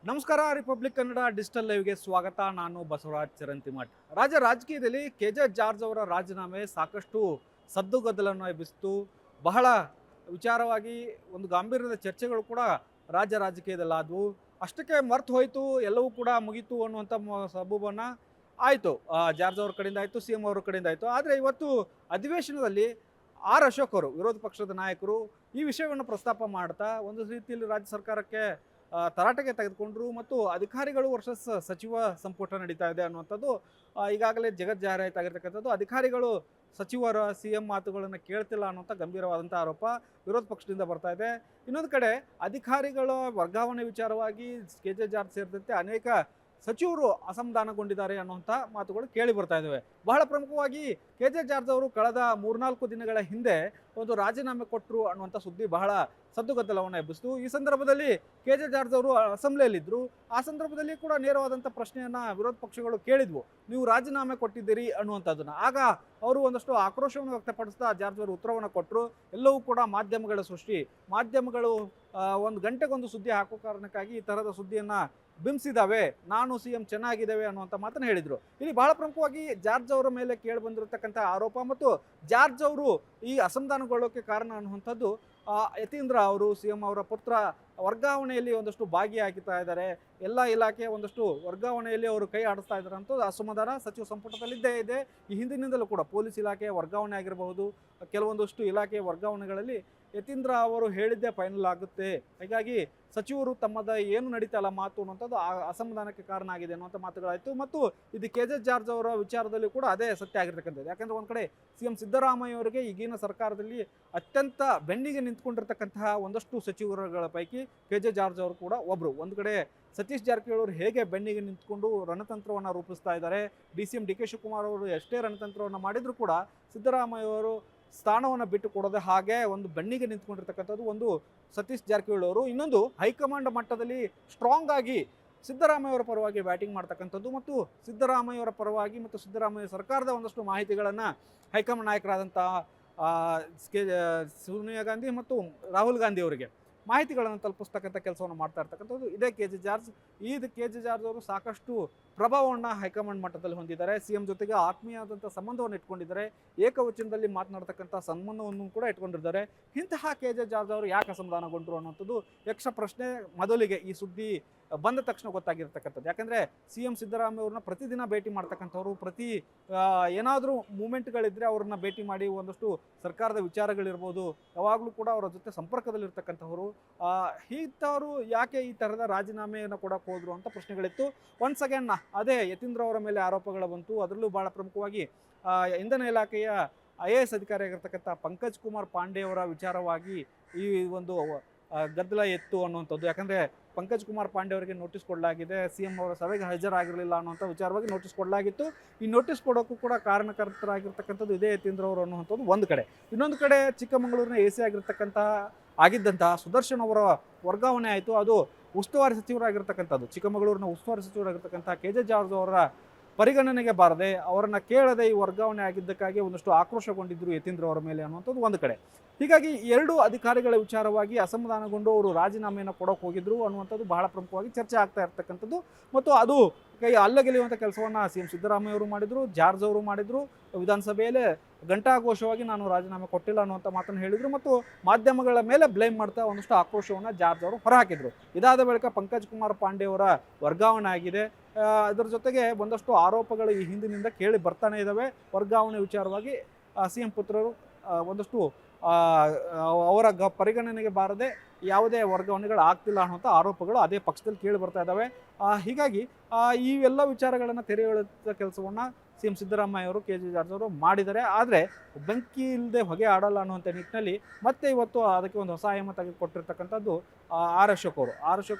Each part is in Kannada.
ನಮಸ್ಕಾರ. ರಿಪಬ್ಲಿಕ್ ಕನ್ನಡ ಡಿಜಿಟಲ್ ಲೈವ್ಗೆ ಸ್ವಾಗತ. ನಾನು ಬಸವರಾಜ್ ಚರಂತಿಮಠ್. ರಾಜಕೀಯದಲ್ಲಿ ಕೆಜೆ ಜಾರ್ಜ್ ಅವರ ರಾಜೀನಾಮೆ ಸಾಕಷ್ಟು ಸದ್ದುಗದ್ದಲನ್ನು ಎಬ್ಬಿಸಿತು. ಬಹಳ ವಿಚಾರವಾಗಿ ಒಂದು ಗಾಂಭೀರ್ಯದ ಚರ್ಚೆಗಳು ಕೂಡ ರಾಜಕೀಯದಲ್ಲಾದವು. ಅಷ್ಟಕ್ಕೆ ಮರ್ತು ಹೋಯಿತು, ಎಲ್ಲವೂ ಕೂಡ ಮುಗೀತು ಅನ್ನುವಂಥ ಸಬೂಬನ್ನು ಆಯಿತು. ಜಾರ್ಜ್ ಅವ್ರ ಕಡೆಯಿಂದ ಆಯಿತು, ಸಿ ಎಂ ಅವ್ರ ಕಡೆಯಿಂದ ಆಯಿತು. ಆದರೆ ಇವತ್ತು ಅಧಿವೇಶನದಲ್ಲಿ ಅಶೋಕ್ ಅವರು, ವಿರೋಧ ಪಕ್ಷದ ನಾಯಕರು, ಈ ವಿಷಯವನ್ನು ಪ್ರಸ್ತಾಪ ಮಾಡ್ತಾ ಒಂದು ರೀತಿಯಲ್ಲಿ ರಾಜ್ಯ ಸರ್ಕಾರಕ್ಕೆ ತರಾಟೆಗೆ ತೆಗೆದುಕೊಂಡ್ರು ಮತ್ತು ಅಧಿಕಾರಿಗಳು ವರ್ಸಸ್ ಸಚಿವ ಸಂಪುಟ ನಡೀತಾ ಇದೆ ಅನ್ನುವಂಥದ್ದು ಈಗಾಗಲೇ ಜಗಜ್ಜಾಹೀರಾತಾಗಿರ್ತಕ್ಕಂಥದ್ದು. ಅಧಿಕಾರಿಗಳು ಸಚಿವರ ಸಿ ಎಂ ಮಾತುಗಳನ್ನು ಕೇಳ್ತಿಲ್ಲ ಅನ್ನುವಂಥ ಗಂಭೀರವಾದಂಥ ಆರೋಪ ವಿರೋಧ ಪಕ್ಷದಿಂದ ಬರ್ತಾ ಇದೆ. ಇನ್ನೊಂದು ಕಡೆ ಅಧಿಕಾರಿಗಳ ವರ್ಗಾವಣೆ ವಿಚಾರವಾಗಿ ಕೆಜೆ ಜಾರ್ಜ್ ಸೇರಿದಂತೆ ಅನೇಕ ಸಚಿವರು ಅಸಮಾಧಾನಗೊಂಡಿದ್ದಾರೆ ಅನ್ನುವಂಥ ಮಾತುಗಳು ಕೇಳಿ ಬರ್ತಾ ಇದ್ದಾವೆ. ಬಹಳ ಪ್ರಮುಖವಾಗಿ ಕೆಜೆ ಜಾರ್ಜ್ ಅವರು ಕಳೆದ 3-4 ದಿನಗಳ ಹಿಂದೆ ಒಂದು ರಾಜೀನಾಮೆ ಕೊಟ್ಟರು ಅನ್ನುವಂಥ ಸುದ್ದಿ ಬಹಳ ಸದ್ದುಗದ್ದಲವನ್ನು ಎಬ್ಬಿಸಿತು. ಈ ಸಂದರ್ಭದಲ್ಲಿ ಕೆಜೆ ಜಾರ್ಜ್ ಅವರು ಅಸೆಂಬ್ಲಿಯಲ್ಲಿದ್ದರು. ಆ ಸಂದರ್ಭದಲ್ಲಿ ಕೂಡ ನೇರವಾದಂಥ ಪ್ರಶ್ನೆಯನ್ನು ವಿರೋಧ ಪಕ್ಷಗಳು ಕೇಳಿದ್ವು, ನೀವು ರಾಜೀನಾಮೆ ಕೊಟ್ಟಿದ್ದೀರಿ ಅನ್ನುವಂಥದ್ದನ್ನು. ಆಗ ಅವರು ಒಂದಷ್ಟು ಆಕ್ರೋಶವನ್ನು ವ್ಯಕ್ತಪಡಿಸ್ತಾ ಜಾರ್ಜ್ ಅವರು ಉತ್ತರವನ್ನು ಕೊಟ್ಟರು. ಎಲ್ಲವೂ ಕೂಡ ಮಾಧ್ಯಮಗಳ ಸೃಷ್ಟಿ, ಮಾಧ್ಯಮಗಳು ಒಂದು ಗಂಟೆಗೊಂದು ಸುದ್ದಿ ಹಾಕೋ ಕಾರಣಕ್ಕಾಗಿ ಈ ಥರದ ಸುದ್ದಿಯನ್ನು ಬಿಂಬಿಸಿದ್ದಾವೆ, ನಾನು ಸಿ ಎಂ ಚೆನ್ನಾಗಿದ್ದೇವೆ ಅನ್ನುವಂಥ ಮಾತನ್ನು ಹೇಳಿದರು. ಇಲ್ಲಿ ಬಹಳ ಪ್ರಮುಖವಾಗಿ ಜಾರ್ಜ್ ಅವರ ಮೇಲೆ ಕೇಳಿ ಬಂದಿರತಕ್ಕಂಥ ಆರೋಪ ಮತ್ತು ಜಾರ್ಜ್ ಅವರು ಈ ಅಸಮಾಧಾನಗೊಳ್ಳೋಕ್ಕೆ ಕಾರಣ ಅನ್ನುವಂಥದ್ದು ಯತೀಂದ್ರ ಅವರು, ಸಿ ಎಂ ಅವರ ಪುತ್ರ ವರ್ಗಾವಣೆಯಲ್ಲಿ ಒಂದಷ್ಟು ಭಾಗಿಯಾಗ್ತಾ ಇದ್ದಾರೆ, ಎಲ್ಲ ಇಲಾಖೆ ಒಂದಷ್ಟು ವರ್ಗಾವಣೆಯಲ್ಲಿ ಅವರು ಕೈ ಆಡಿಸ್ತಾ ಇದ್ದಾರೆ ಅಂತ ಅಸಮಾಧಾನ ಸಚಿವ ಸಂಪುಟದಲ್ಲಿದ್ದೇ ಇದೆ. ಈ ಹಿಂದಿನಿಂದಲೂ ಕೂಡ ಪೊಲೀಸ್ ಇಲಾಖೆ ವರ್ಗಾವಣೆ ಆಗಿರಬಹುದು, ಕೆಲವೊಂದಷ್ಟು ಇಲಾಖೆ ವರ್ಗಾವಣೆಗಳಲ್ಲಿ ಯತೀಂದ್ರ ಅವರು ಹೇಳಿದ್ದೇ ಫೈನಲ್ ಆಗುತ್ತೆ, ಹೀಗಾಗಿ ಸಚಿವರು ತಮ್ಮದ ಏನು ನಡೀತಲ್ಲ ಮಾತು ಅನ್ನುವಂಥದ್ದು ಅಸಮಾಧಾನಕ್ಕೆ ಕಾರಣ ಆಗಿದೆ ಅನ್ನುವಂಥ ಮಾತುಗಳಾಯಿತು. ಮತ್ತು ಇದು ಕೆಜೆ ಜಾರ್ಜ್ ಅವರ ವಿಚಾರದಲ್ಲಿ ಕೂಡ ಅದೇ ಸತ್ಯ ಆಗಿರ್ತಕ್ಕಂಥದ್ದು. ಯಾಕಂದರೆ ಒಂದು ಕಡೆ ಸಿ ಎಂ ಸಿದ್ದರಾಮಯ್ಯ ಅವರಿಗೆ ಈಗಿನ ಸರ್ಕಾರದಲ್ಲಿ ಅತ್ಯಂತ ಬೆನ್ನಿಗೆ ನಿಂತ್ಕೊಂಡಿರ್ತಕ್ಕಂತಹ ಒಂದಷ್ಟು ಸಚಿವರುಗಳ ಪೈಕಿ ಕೆಜೆ ಜಾರ್ಜ್ ಅವರು ಕೂಡ ಒಬ್ಬರು. ಒಂದು ಕಡೆ ಸತೀಶ್ ಜಾರಕಿಹೊಳಿ ಅವರು ಹೇಗೆ ಬೆನ್ನಿಗೆ ನಿಂತ್ಕೊಂಡು ರಣತಂತ್ರವನ್ನು ರೂಪಿಸ್ತಾ ಇದ್ದಾರೆ, ಡಿ ಕೆ ಶಿವಕುಮಾರ್ ಅವರು ಎಷ್ಟೇ ರಣತಂತ್ರವನ್ನು ಮಾಡಿದರೂ ಕೂಡ ಸಿದ್ದರಾಮಯ್ಯ ಅವರು ಸ್ಥಾನವನ್ನು ಬಿಟ್ಟು ಕೊಡೋದೆ ಹಾಗೆ ಒಂದು ಬೆನ್ನಿಗೆ ನಿಂತ್ಕೊಂಡಿರ್ತಕ್ಕಂಥದ್ದು ಒಂದು ಸತೀಶ್ ಜಾರಕಿಹೊಳಿ ಅವರು. ಇನ್ನೊಂದು ಹೈಕಮಾಂಡ್ ಮಟ್ಟದಲ್ಲಿ ಸ್ಟ್ರಾಂಗ್ ಆಗಿ ಸಿದ್ದರಾಮಯ್ಯವರ ಪರವಾಗಿ ಬ್ಯಾಟಿಂಗ್ ಮಾಡ್ತಕ್ಕಂಥದ್ದು ಮತ್ತು ಸಿದ್ದರಾಮಯ್ಯವರ ಪರವಾಗಿ ಮತ್ತು ಸಿದ್ದರಾಮಯ್ಯ ಸರ್ಕಾರದ ಒಂದಷ್ಟು ಮಾಹಿತಿಗಳನ್ನು ಹೈಕಮಾಂಡ್ ನಾಯಕರಾದಂಥ ಸೋನಿಯಾ ಗಾಂಧಿ ಮತ್ತು ರಾಹುಲ್ ಗಾಂಧಿ ಅವರಿಗೆ ಮಾಹಿತಿಗಳನ್ನು ತಲುಪಿಸ್ತಕ್ಕಂಥ ಕೆಲಸವನ್ನು ಮಾಡ್ತಾ ಇರ್ತಕ್ಕಂಥದ್ದು ಇದೇ ಕೆಜೆ ಜಾರ್ಜ್. ಕೆಜೆ ಜಾರ್ಜ್ ಅವರು ಸಾಕಷ್ಟು ಪ್ರಭಾವವನ್ನು ಹೈಕಮಾಂಡ್ ಮಟ್ಟದಲ್ಲಿ ಹೊಂದಿದ್ದಾರೆ. ಸಿ ಎಂ ಜೊತೆಗೆ ಆತ್ಮೀಯವಾದಂಥ ಸಂಬಂಧವನ್ನು ಇಟ್ಕೊಂಡಿದ್ದಾರೆ, ಏಕವಚನದಲ್ಲಿ ಮಾತನಾಡ್ತಕ್ಕಂಥ ಸಂಬಂಧವನ್ನು ಕೂಡ ಇಟ್ಕೊಂಡಿದ್ದಾರೆ. ಇಂತಹ ಕೆಜೆ ಜಾರ್ಜ್ ಅವರು ಯಾಕೆ ಅಸಮಾಧಾನಗೊಂಡರು ಅನ್ನೋಂಥದ್ದು ಯಕ್ಷ ಪ್ರಶ್ನೆ ಮೊದಲಿಗೆ ಈ ಸುದ್ದಿ ಬಂದ ತಕ್ಷಣ ಗೊತ್ತಾಗಿರ್ತಕ್ಕಂಥದ್ದು. ಯಾಕಂದರೆ ಸಿ ಎಂ ಸಿದ್ದರಾಮಯ್ಯ ಅವ್ರನ್ನ ಪ್ರತಿದಿನ ಭೇಟಿ ಮಾಡ್ತಕ್ಕಂಥವ್ರು, ಪ್ರತಿ ಏನಾದರೂ ಮೂಮೆಂಟ್ಗಳಿದ್ದರೆ ಅವ್ರನ್ನ ಭೇಟಿ ಮಾಡಿ ಒಂದಷ್ಟು ಸರ್ಕಾರದ ವಿಚಾರಗಳಿರ್ಬೋದು ಯಾವಾಗಲೂ ಕೂಡ ಅವರ ಜೊತೆ ಸಂಪರ್ಕದಲ್ಲಿರ್ತಕ್ಕಂಥವ್ರು. ಇಂಥವರು ಯಾಕೆ ಈ ಥರದ ರಾಜೀನಾಮೆಯನ್ನು ಕೊಡೋಕೆ ಹೋದರು ಅಂತ ಪ್ರಶ್ನೆಗಳಿತ್ತು. ಒನ್ಸ್ ಅಗೇನ್ ಅದೇ ಯತೀಂದ್ರ ಅವರ ಮೇಲೆ ಆರೋಪಗಳು ಬಂತು. ಅದರಲ್ಲೂ ಭಾಳ ಪ್ರಮುಖವಾಗಿ ಇಂಧನ ಇಲಾಖೆಯ IAS ಅಧಿಕಾರಿಯಾಗಿರ್ತಕ್ಕಂಥ ಪಂಕಜ್ ಕುಮಾರ್ ಪಾಂಡೆ ಅವರ ವಿಚಾರವಾಗಿ ಈ ಒಂದು ಗದ್ದಲ ಎತ್ತು ಅನ್ನುವಂಥದ್ದು. ಯಾಕಂದರೆ ಪಂಕಜ್ ಕುಮಾರ್ ಪಾಂಡೆ ಅವರಿಗೆ ನೋಟಿಸ್ ಕೊಡಲಾಗಿದೆ, ಸಿ ಎಂ ಅವರ ಸಭೆಗೆ ಹಾಜರಾಗಿರಲಿಲ್ಲ ಅನ್ನುವಂಥ ವಿಚಾರವಾಗಿ ನೋಟಿಸ್ ಕೊಡಲಾಗಿತ್ತು. ಈ ನೋಟಿಸ್ ಕೊಡೋಕ್ಕೂ ಕೂಡ ಕಾರಣಕರ್ತರಾಗಿರ್ತಕ್ಕಂಥದ್ದು ಇದೇ ಯತೀಂದ್ರ ಅವರು ಅನ್ನುವಂಥದ್ದು ಒಂದು ಕಡೆ. ಇನ್ನೊಂದು ಕಡೆ ಚಿಕ್ಕಮಗಳೂರಿನ AC ಆಗಿದ್ದಂತಹ ಸುದರ್ಶನ್ ಅವರ ವರ್ಗಾವಣೆ ಆಯಿತು. ಅದು ಉಸ್ತುವಾರಿ ಸಚಿವರಾಗಿರ್ತಕ್ಕಂಥದ್ದು, ಚಿಕ್ಕಮಗಳೂರಿನ ಉಸ್ತುವಾರಿ ಸಚಿವರಾಗಿರ್ತಕ್ಕಂಥ ಕೆಜೆ ಜಾರ್ಜ್ ಅವರ ಪರಿಗಣನೆಗೆ ಬಾರದೆ ಅವರನ್ನು ಕೇಳದೆ ಈ ವರ್ಗಾವಣೆ ಆಗಿದ್ದಕ್ಕಾಗಿ ಒಂದಷ್ಟು ಆಕ್ರೋಶಗೊಂಡಿದ್ದರು ಯತೀಂದ್ರ ಅವರ ಮೇಲೆ ಅನ್ನುವಂಥದ್ದು ಒಂದು ಕಡೆ. ಹೀಗಾಗಿ ಎರಡೂ ಅಧಿಕಾರಿಗಳ ವಿಚಾರವಾಗಿ ಅಸಮಾಧಾನಗೊಂಡು ಅವರು ರಾಜೀನಾಮೆಯನ್ನು ಕೊಡೋಕೆ ಹೋಗಿದ್ರು ಅನ್ನುವಂಥದ್ದು ಬಹಳ ಪ್ರಮುಖವಾಗಿ ಚರ್ಚೆ ಆಗ್ತಾ ಇರ್ತಕ್ಕಂಥದ್ದು. ಮತ್ತು ಅದು ಅಲ್ಲಗೆಳೆಯುವಂಥ ಕೆಲಸವನ್ನು ಸಿ ಎಂ ಸಿದ್ದರಾಮಯ್ಯ ಅವರು ಮಾಡಿದರು, ಜಾರ್ಜ್ ಅವರು ಮಾಡಿದರು. ವಿಧಾನಸಭೆಯಲ್ಲೇ ಘಂಟಾಘೋಷವಾಗಿ ನಾನು ರಾಜೀನಾಮೆ ಕೊಟ್ಟಿಲ್ಲ ಅನ್ನುವಂಥ ಮಾತನ್ನು ಹೇಳಿದರು ಮತ್ತು ಮಾಧ್ಯಮಗಳ ಮೇಲೆ ಬ್ಲೇಮ್ ಮಾಡ್ತಾ ಒಂದಷ್ಟು ಆಕ್ರೋಶವನ್ನು ಜಾರ್ಜ್ ಅವರು ಹೊರಹಾಕಿದರು. ಇದಾದ ಬಳಿಕ ಪಂಕಜ್ ಕುಮಾರ್ ಪಾಂಡೆ ಅವರ ವರ್ಗಾವಣೆ ಆಗಿದೆ. ಅದರ ಜೊತೆಗೆ ಒಂದಷ್ಟು ಆರೋಪಗಳು ಈ ಹಿಂದಿನಿಂದ ಕೇಳಿ ಬರ್ತಾನೆ ಇದ್ದಾವೆ. ವರ್ಗಾವಣೆ ವಿಚಾರವಾಗಿ ಸಿ ಎಂ ಪುತ್ರರು ಒಂದಷ್ಟು ಅವರ ಪರಿಗಣನೆಗೆ ಬಾರದೆ ಯಾವುದೇ ವರ್ಗಾವಣೆಗಳು ಆಗ್ತಿಲ್ಲ ಅನ್ನುವಂಥ ಆರೋಪಗಳು ಅದೇ ಪಕ್ಷದಲ್ಲಿ ಕೇಳಿ ಬರ್ತಾ ಇದ್ದಾವೆ. ಹೀಗಾಗಿ ಈ ಎಲ್ಲ ವಿಚಾರಗಳನ್ನು ತೆರೆ ಎಳೆದ ಕೆಲಸವನ್ನು ಸಿ ಎಂ ಸಿದ್ದರಾಮಯ್ಯ ಅವರು ಕೆಜೆ ಜಾರ್ಜ್ ಅವರು ಮಾಡಿದ್ದಾರೆ. ಆದರೆ ಬೆಂಕಿ ಇಲ್ಲದೆ ಹೊಗೆ ಆಡಲ್ಲ ಅನ್ನುವಂಥ ನಿಟ್ಟಿನಲ್ಲಿ ಮತ್ತೆ ಇವತ್ತು ಅದಕ್ಕೆ ಒಂದು ಹೊಸ ಆಯಾಮ ತೆಗೆದುಕೊಟ್ಟಿರ್ತಕ್ಕಂಥದ್ದು ಅಶೋಕ್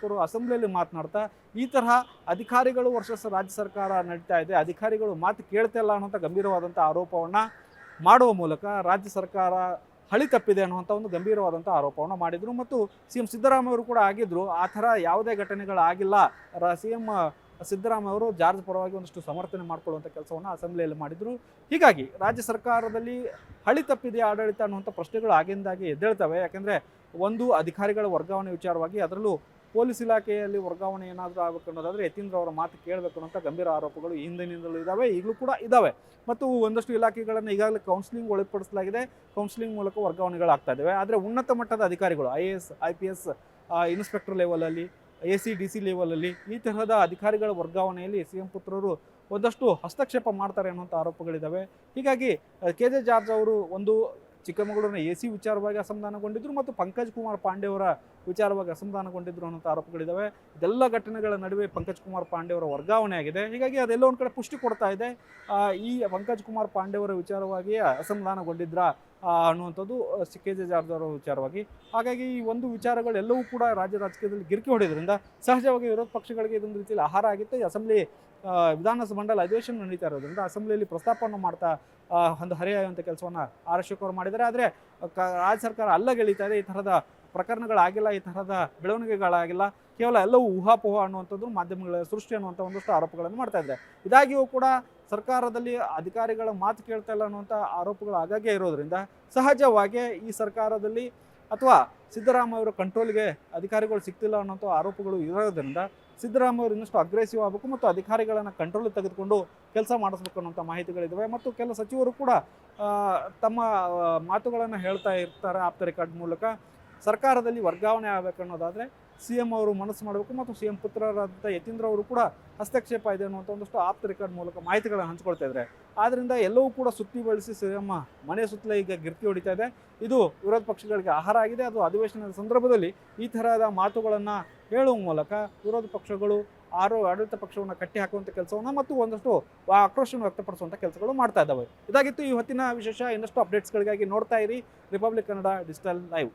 ಅವರು ಅಸೆಂಬ್ಲಿಯಲ್ಲಿ ಮಾತನಾಡ್ತಾ ಈ ತರಹ ಅಧಿಕಾರಿಗಳು ವರ್ಸಸ್ ರಾಜ್ಯ ಸರ್ಕಾರ ನಡೀತಾ ಇದೆ, ಅಧಿಕಾರಿಗಳು ಮಾತು ಕೇಳ್ತಾ ಇಲ್ಲ ಅನ್ನುವಂಥ ಗಂಭೀರವಾದಂಥ ಆರೋಪವನ್ನು ಮಾಡುವ ಮೂಲಕ ರಾಜ್ಯ ಸರ್ಕಾರ ಹಳಿ ತಪ್ಪಿದೆ ಅನ್ನುವಂಥ ಒಂದು ಗಂಭೀರವಾದಂಥ ಆರೋಪವನ್ನು ಮಾಡಿದರು. ಮತ್ತು ಸಿ ಎಂ ಸಿದ್ದರಾಮಯ್ಯ ಅವರು ಕೂಡ ಆಗಿದ್ದರು, ಆ ಥರ ಯಾವುದೇ ಘಟನೆಗಳಾಗಿಲ್ಲ. ಸಿ ಎಂ ಸಿದ್ದರಾಮಯ್ಯ ಅವರು ಜಾರ್ಜ್ ಪರವಾಗಿ ಒಂದಷ್ಟು ಸಮರ್ಥನೆ ಮಾಡಿಕೊಳ್ಳುವಂಥ ಕೆಲಸವನ್ನು ಅಸೆಂಬ್ಲಿಯಲ್ಲಿ ಮಾಡಿದರು. ಹೀಗಾಗಿ ರಾಜ್ಯ ಸರ್ಕಾರದಲ್ಲಿ ಹಳಿ ತಪ್ಪಿದೆ ಆಡಳಿತ ಅನ್ನುವಂಥ ಪ್ರಶ್ನೆಗಳು ಆಗಿಂದಾಗಿ ಎದ್ದೇಳ್ತವೆ. ಯಾಕೆಂದರೆ ಒಂದು ಅಧಿಕಾರಿಗಳ ವರ್ಗಾವಣೆ ವಿಚಾರವಾಗಿ, ಅದರಲ್ಲೂ ಪೊಲೀಸ್ ಇಲಾಖೆಯಲ್ಲಿ ವರ್ಗಾವಣೆ ಏನಾದರೂ ಆಗಬೇಕು ಅನ್ನೋದಾದರೆ ಯತೀಂದ್ರ ಅವರ ಮಾತು ಕೇಳಬೇಕು ಅನ್ನೋಂಥ ಗಂಭೀರ ಆರೋಪಗಳು ಹಿಂದಿನಿಂದಲೂ ಇದ್ದಾವೆ, ಈಗಲೂ ಕೂಡ ಇದ್ದಾವೆ. ಮತ್ತು ಒಂದಷ್ಟು ಇಲಾಖೆಗಳನ್ನು ಈಗಾಗಲೇ ಕೌನ್ಸಿಲಿಂಗ್ ಒಳಪಡಿಸಲಾಗಿದೆ, ಕೌನ್ಸಿಲಿಂಗ್ ಮೂಲಕ ವರ್ಗಾವಣೆಗಳಾಗ್ತಾ ಇದ್ದಾವೆ. ಆದರೆ ಉನ್ನತ ಮಟ್ಟದ ಅಧಿಕಾರಿಗಳು IAS IPS ಇನ್ಸ್ಪೆಕ್ಟರ್ ಲೆವೆಲಲ್ಲಿ, AC DC ಲೆವೆಲಲ್ಲಿ ಈ ತರಹದ ಅಧಿಕಾರಿಗಳ ವರ್ಗಾವಣೆಯಲ್ಲಿ CM ಪುತ್ರರು ಒಂದಷ್ಟು ಹಸ್ತಕ್ಷೇಪ ಮಾಡ್ತಾರೆ ಅನ್ನೋಂಥ ಆರೋಪಗಳಿದ್ದಾವೆ. ಹೀಗಾಗಿ KJ ಜಾರ್ಜ್ ಅವರು ಒಂದು ಚಿಕ್ಕಮಗಳೂರಿನ AC ವಿಚಾರವಾಗಿ ಅಸಮಾಧಾನಗೊಂಡಿದ್ದರು ಮತ್ತು ಪಂಕಜ್ ಕುಮಾರ್ ಪಾಂಡೆ ಅವರ ವಿಚಾರವಾಗಿ ಅಸಮಾಧಾನಗೊಂಡಿದ್ದರು ಅನ್ನೋಂಥ ಆರೋಪಗಳಿದ್ದಾವೆ. ಇದೆಲ್ಲ ಘಟನೆಗಳ ನಡುವೆ ಪಂಕಜ್ ಕುಮಾರ್ ಪಾಂಡೆ ಅವರ ವರ್ಗಾವಣೆ ಆಗಿದೆ. ಹೀಗಾಗಿ ಅದೆಲ್ಲ ಒಂದು ಕಡೆ ಪುಷ್ಟಿ ಕೊಡ್ತಾ ಇದೆ, ಈ ಪಂಕಜ್ ಕುಮಾರ್ ಪಾಂಡೆ ಅವರ ವಿಚಾರವಾಗಿ ಅಸಮಾಧಾನಗೊಂಡಿದ್ರಾ ಅನ್ನುವಂಥದ್ದು KJ ಜಾರ್ಜ್ ಅವರ ವಿಚಾರವಾಗಿ. ಹಾಗಾಗಿ ಈ ಒಂದು ವಿಚಾರಗಳೆಲ್ಲವೂ ಕೂಡ ರಾಜ್ಯ ರಾಜಕೀಯದಲ್ಲಿ ಗಿರ್ಕಿ ಹೊಡೆಯೋದ್ರಿಂದ ಸಹಜವಾಗಿ ವಿರೋಧ ಪಕ್ಷಗಳಿಗೆ ಇದೊಂದು ರೀತಿಯಲ್ಲಿ ಆಹಾರ ಆಗಿತ್ತು. ಈ ಅಸೆಂಬ್ಲಿ ವಿಧಾನಸಭಾ ಮಂಡಲ ಅಧಿವೇಶನ ನಡೀತಾ ಇರೋದ್ರಿಂದ ಅಸೆಂಬ್ಲಿಯಲ್ಲಿ ಪ್ರಸ್ತಾಪವನ್ನು ಮಾಡ್ತಾ ಒಂದು ಹರಿಯಾಯುವಂಥ ಕೆಲಸವನ್ನು ಅಶೋಕ್ ಅವರು ಮಾಡಿದ್ದಾರೆ. ಆದರೆ ರಾಜ್ಯ ಸರ್ಕಾರ ಅಲ್ಲಗೆಳೀತಾ ಇದೆ, ಈ ಥರದ ಪ್ರಕರಣಗಳಾಗಿಲ್ಲ, ಈ ಥರದ ಬೆಳವಣಿಗೆಗಳಾಗಿಲ್ಲ, ಕೇವಲ ಎಲ್ಲವೂ ಊಹಾಪೋಹ ಅನ್ನುವಂಥದ್ದು ಮಾಧ್ಯಮಗಳ ಸೃಷ್ಟಿ ಅನ್ನುವಂಥ ಒಂದಷ್ಟು ಆರೋಪಗಳನ್ನು ಮಾಡ್ತಾ ಇದ್ದಾರೆ. ಇದಾಗಿಯೂ ಕೂಡ ಸರ್ಕಾರದಲ್ಲಿ ಅಧಿಕಾರಿಗಳ ಮಾತು ಕೇಳ್ತಾ ಇಲ್ಲ ಅನ್ನುವಂಥ ಆರೋಪಗಳು ಆಗಾಗ್ಗೆ ಇರೋದ್ರಿಂದ ಸಹಜವಾಗಿ ಈ ಸರ್ಕಾರದಲ್ಲಿ ಅಥವಾ ಸಿದ್ದರಾಮಯ್ಯ ಅವರ ಕಂಟ್ರೋಲ್ಗೆ ಅಧಿಕಾರಿಗಳು ಸಿಗ್ತಿಲ್ಲ ಅನ್ನೋಂಥ ಆರೋಪಗಳು ಇರೋದ್ರಿಂದ ಸಿದ್ದರಾಮಯ್ಯ ಅವರು ಇನ್ನಷ್ಟು ಅಗ್ರೆಸಿವ್ ಆಗಬೇಕು ಮತ್ತು ಅಧಿಕಾರಿಗಳನ್ನು ಕಂಟ್ರೋಲ್ ತೆಗೆದುಕೊಂಡು ಕೆಲಸ ಮಾಡಿಸ್ಬೇಕು ಅನ್ನೋಂಥ ಮಾಹಿತಿಗಳಿದ್ದಾವೆ. ಮತ್ತು ಕೆಲ ಸಚಿವರು ಕೂಡ ತಮ್ಮ ಮಾತುಗಳನ್ನು ಹೇಳ್ತಾ ಇರ್ತಾರೆ ಆಪ್ತ ರೆಕಾರ್ಡ್ ಮೂಲಕ. ಸರ್ಕಾರದಲ್ಲಿ ವರ್ಗಾವಣೆ ಆಗಬೇಕು ಅನ್ನೋದಾದರೆ CM ಅವರು ಮನಸ್ಸು ಮಾಡಬೇಕು ಮತ್ತು CM ಪುತ್ರರಾದಂಥ ಯತೀಂದ್ರ ಅವರು ಕೂಡ ಹಸ್ತಕ್ಷೇಪ ಇದೆ ಅನ್ನುವಂಥ ಒಂದಷ್ಟು ಆಪ್ತ ರೆಕಾರ್ಡ್ ಮೂಲಕ ಮಾಹಿತಿಗಳನ್ನು ಹಂಚ್ಕೊಳ್ತಾ ಇದ್ದಾರೆ. ಆದ್ದರಿಂದ ಎಲ್ಲವೂ ಕೂಡ ಸುತ್ತಿ ಬಳಸಿ CM ಮನೆ ಸುತ್ತಲೇ ಈಗ ಗಿರ್ಕಿ ಹೊಡಿತಾ ಇದೆ. ಇದು ವಿರೋಧ ಪಕ್ಷಗಳಿಗೆ ಆಹಾರ ಆಗಿದೆ. ಅದು ಅಧಿವೇಶನದ ಸಂದರ್ಭದಲ್ಲಿ ಈ ಥರದ ಮಾತುಗಳನ್ನು ಹೇಳುವ ಮೂಲಕ ವಿರೋಧ ಪಕ್ಷಗಳು ಆಡಳಿತ ಪಕ್ಷವನ್ನು ಕಟ್ಟಿ ಹಾಕುವಂಥ ಕೆಲಸವನ್ನು ಮತ್ತು ಒಂದಷ್ಟು ಆಕ್ರೋಶವನ್ನು ವ್ಯಕ್ತಪಡಿಸುವಂಥ ಕೆಲಸಗಳು ಮಾಡ್ತಾ ಇದ್ದಾವೆ. ಇದಾಗಿತ್ತು ಈ ಹೊತ್ತಿನ ವಿಶೇಷ. ಇನ್ನಷ್ಟು ಅಪ್ಡೇಟ್ಸ್ಗಳಿಗಾಗಿ ನೋಡ್ತಾ ಇರಿ ರಿಪಬ್ಲಿಕ್ ಕನ್ನಡ ಡಿಜಿಟಲ್ ಲೈವ್.